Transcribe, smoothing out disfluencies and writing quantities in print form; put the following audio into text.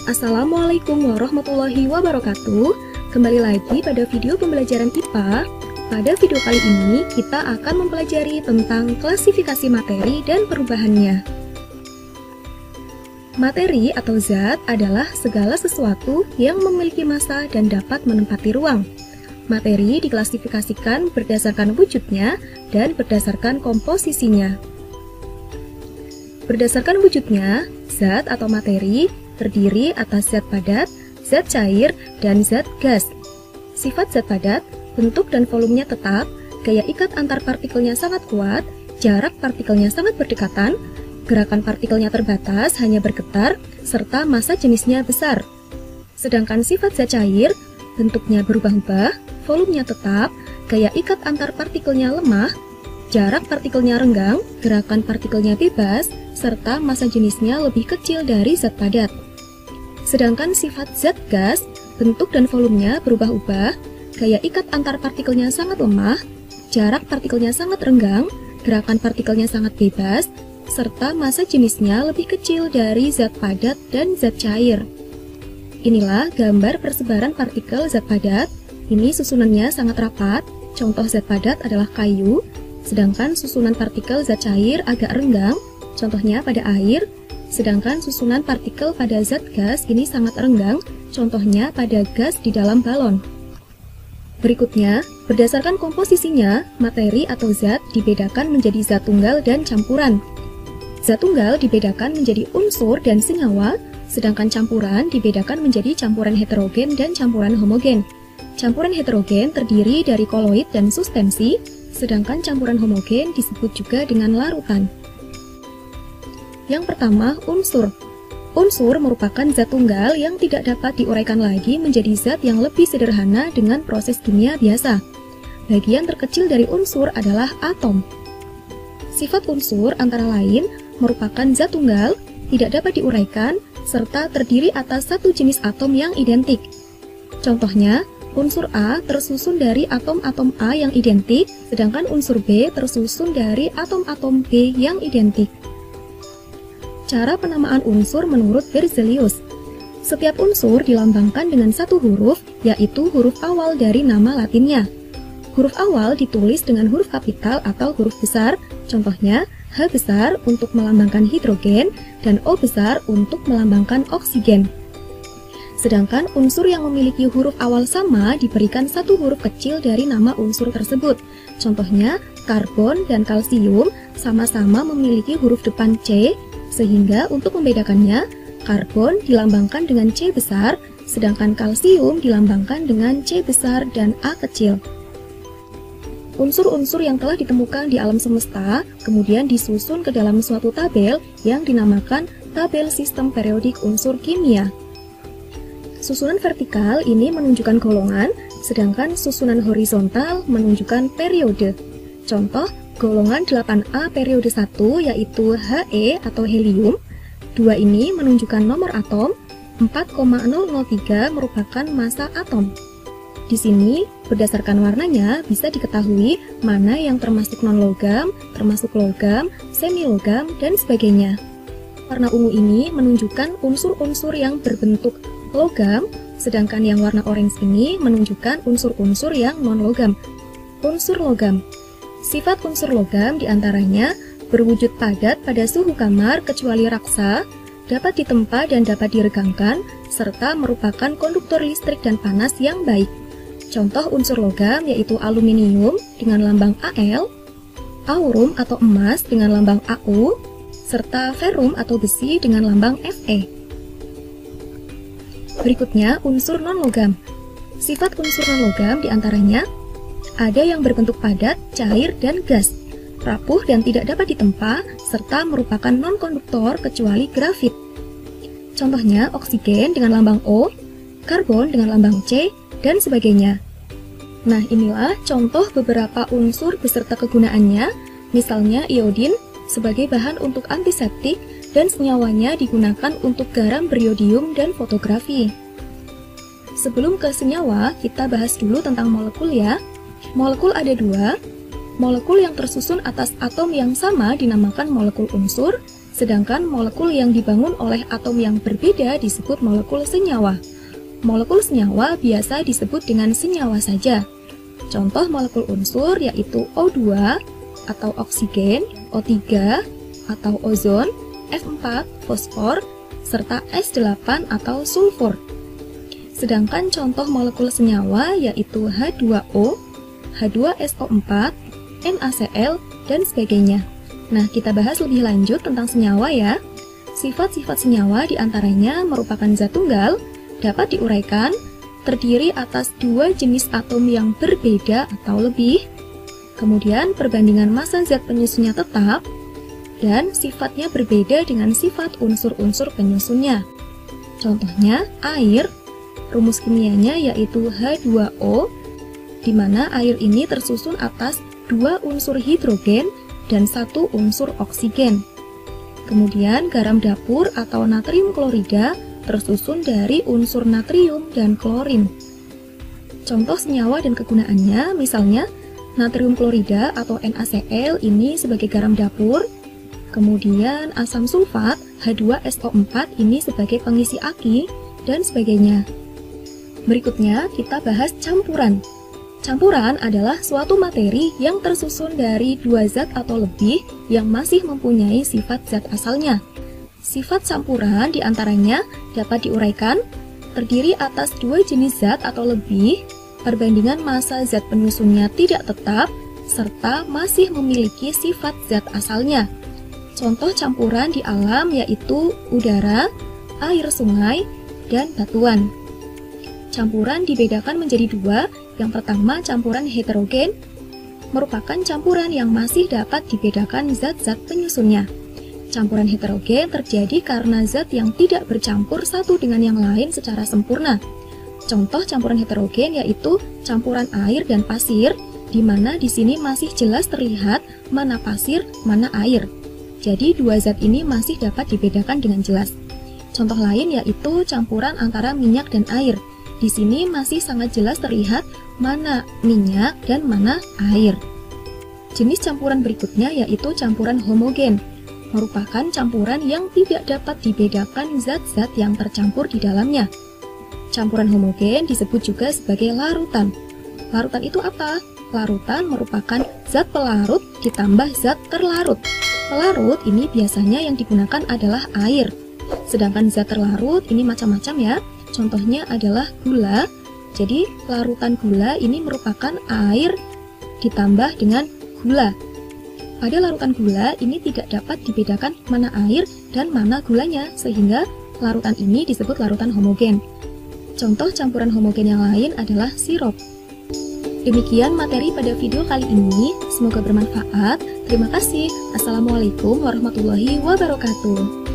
Assalamualaikum warahmatullahi wabarakatuh. Kembali lagi pada video pembelajaran IPA. Pada video kali ini kita akan mempelajari tentang klasifikasi materi dan perubahannya. Materi atau zat adalah segala sesuatu yang memiliki massa dan dapat menempati ruang. Materi diklasifikasikan berdasarkan wujudnya dan berdasarkan komposisinya. Berdasarkan wujudnya, zat atau materi terdiri atas zat padat, zat cair, dan zat gas. Sifat zat padat, bentuk dan volumenya tetap, gaya ikat antar partikelnya sangat kuat, jarak partikelnya sangat berdekatan, gerakan partikelnya terbatas, hanya bergetar, serta massa jenisnya besar. Sedangkan sifat zat cair, bentuknya berubah-ubah, volumenya tetap, gaya ikat antar partikelnya lemah, jarak partikelnya renggang, gerakan partikelnya bebas, serta massa jenisnya lebih kecil dari zat padat. Sedangkan sifat zat gas, bentuk dan volumenya berubah-ubah, gaya ikat antar partikelnya sangat lemah, jarak partikelnya sangat renggang, gerakan partikelnya sangat bebas, serta massa jenisnya lebih kecil dari zat padat dan zat cair. Inilah gambar persebaran partikel zat padat. Ini susunannya sangat rapat, contoh zat padat adalah kayu, sedangkan susunan partikel zat cair agak renggang, contohnya pada air, sedangkan susunan partikel pada zat gas ini sangat renggang, contohnya pada gas di dalam balon. Berikutnya, berdasarkan komposisinya, materi atau zat dibedakan menjadi zat tunggal dan campuran. Zat tunggal dibedakan menjadi unsur dan senyawa, sedangkan campuran dibedakan menjadi campuran heterogen dan campuran homogen. Campuran heterogen terdiri dari koloid dan suspensi, sedangkan campuran homogen disebut juga dengan larutan. Yang pertama, unsur. Unsur merupakan zat tunggal yang tidak dapat diuraikan lagi menjadi zat yang lebih sederhana dengan proses kimia biasa. Bagian terkecil dari unsur adalah atom. Sifat unsur antara lain merupakan zat tunggal, tidak dapat diuraikan, serta terdiri atas satu jenis atom yang identik. Contohnya, unsur A tersusun dari atom-atom A yang identik, sedangkan unsur B tersusun dari atom-atom B yang identik. Cara penamaan unsur menurut Berzelius. Setiap unsur dilambangkan dengan satu huruf, yaitu huruf awal dari nama latinnya. Huruf awal ditulis dengan huruf kapital atau huruf besar, contohnya H besar untuk melambangkan hidrogen dan O besar untuk melambangkan oksigen. Sedangkan unsur yang memiliki huruf awal sama diberikan satu huruf kecil dari nama unsur tersebut. Contohnya, karbon dan kalsium sama-sama memiliki huruf depan C, sehingga untuk membedakannya, karbon dilambangkan dengan C besar, sedangkan kalsium dilambangkan dengan C besar dan A kecil. Unsur-unsur yang telah ditemukan di alam semesta kemudian disusun ke dalam suatu tabel yang dinamakan tabel sistem periodik unsur kimia. Susunan vertikal ini menunjukkan golongan, sedangkan susunan horizontal menunjukkan periode. Contoh, golongan 8A periode 1 yaitu He atau helium. 2 ini menunjukkan nomor atom, 4,003 merupakan massa atom. Di sini, berdasarkan warnanya bisa diketahui mana yang termasuk non-logam, termasuk logam, semi-logam, dan sebagainya. Warna ungu ini menunjukkan unsur-unsur yang berbentuk logam, sedangkan yang warna orange ini menunjukkan unsur-unsur yang non-logam. Unsur logam. Sifat unsur logam diantaranya berwujud padat pada suhu kamar kecuali raksa, dapat ditempa dan dapat diregangkan, serta merupakan konduktor listrik dan panas yang baik. Contoh unsur logam yaitu aluminium dengan lambang Al, aurum atau emas dengan lambang Au, serta ferrum atau besi dengan lambang Fe. Berikutnya, unsur non-logam. Sifat unsur non-logam diantaranya ada yang berbentuk padat, cair, dan gas, rapuh dan tidak dapat ditempa, serta merupakan non-konduktor kecuali grafit. Contohnya, oksigen dengan lambang O, karbon dengan lambang C, dan sebagainya. Nah, inilah contoh beberapa unsur beserta kegunaannya, misalnya iodin sebagai bahan untuk antiseptik dan senyawanya digunakan untuk garam beriodium dan fotografi. Sebelum ke senyawa, kita bahas dulu tentang molekul ya. Molekul ada dua. Molekul yang tersusun atas atom yang sama dinamakan molekul unsur, Sedangkan molekul yang dibangun oleh atom yang berbeda disebut molekul senyawa. Molekul senyawa biasa disebut dengan senyawa saja. Contoh molekul unsur yaitu O2 atau oksigen, O3 atau ozon, F4 fosfor, serta S8 atau sulfur. Sedangkan contoh molekul senyawa yaitu H2O, H2SO4, NaCl, dan sebagainya. Nah, kita bahas lebih lanjut tentang senyawa ya. Sifat-sifat senyawa diantaranya merupakan zat tunggal, dapat diuraikan, terdiri atas dua jenis atom yang berbeda atau lebih, kemudian perbandingan massa zat penyusunnya tetap, dan sifatnya berbeda dengan sifat unsur-unsur penyusunnya. Contohnya, air, rumus kimianya yaitu H2O, di mana air ini tersusun atas dua unsur hidrogen dan satu unsur oksigen. Kemudian, garam dapur atau natrium klorida tersusun dari unsur natrium dan klorin. Contoh senyawa dan kegunaannya, misalnya natrium klorida atau NaCl ini sebagai garam dapur, kemudian asam sulfat H2SO4 ini sebagai pengisi aki, dan sebagainya. Berikutnya kita bahas campuran. Campuran adalah suatu materi yang tersusun dari dua zat atau lebih yang masih mempunyai sifat zat asalnya. Sifat campuran diantaranya dapat diuraikan, terdiri atas dua jenis zat atau lebih, perbandingan massa zat penyusunnya tidak tetap, serta masih memiliki sifat zat asalnya. Contoh campuran di alam yaitu udara, air sungai, dan batuan. Campuran dibedakan menjadi dua. Yang pertama, campuran heterogen, merupakan campuran yang masih dapat dibedakan zat-zat penyusunnya. Campuran heterogen terjadi karena zat yang tidak bercampur satu dengan yang lain secara sempurna. Contoh campuran heterogen yaitu campuran air dan pasir, di mana di sini masih jelas terlihat mana pasir, mana air. Jadi dua zat ini masih dapat dibedakan dengan jelas. Contoh lain yaitu campuran antara minyak dan air. Di sini masih sangat jelas terlihat mana minyak dan mana air. Jenis campuran berikutnya yaitu campuran homogen, merupakan campuran yang tidak dapat dibedakan zat-zat yang tercampur di dalamnya. Campuran homogen disebut juga sebagai larutan. Larutan itu apa? Larutan merupakan zat pelarut ditambah zat terlarut. Pelarut ini biasanya yang digunakan adalah air. Sedangkan zat terlarut ini macam-macam ya. Contohnya adalah gula. Jadi larutan gula ini merupakan air ditambah dengan gula. Pada larutan gula ini tidak dapat dibedakan mana air dan mana gulanya, sehingga larutan ini disebut larutan homogen. Contoh campuran homogen yang lain adalah sirup. Demikian materi pada video kali ini, semoga bermanfaat. Terima kasih. Assalamualaikum warahmatullahi wabarakatuh.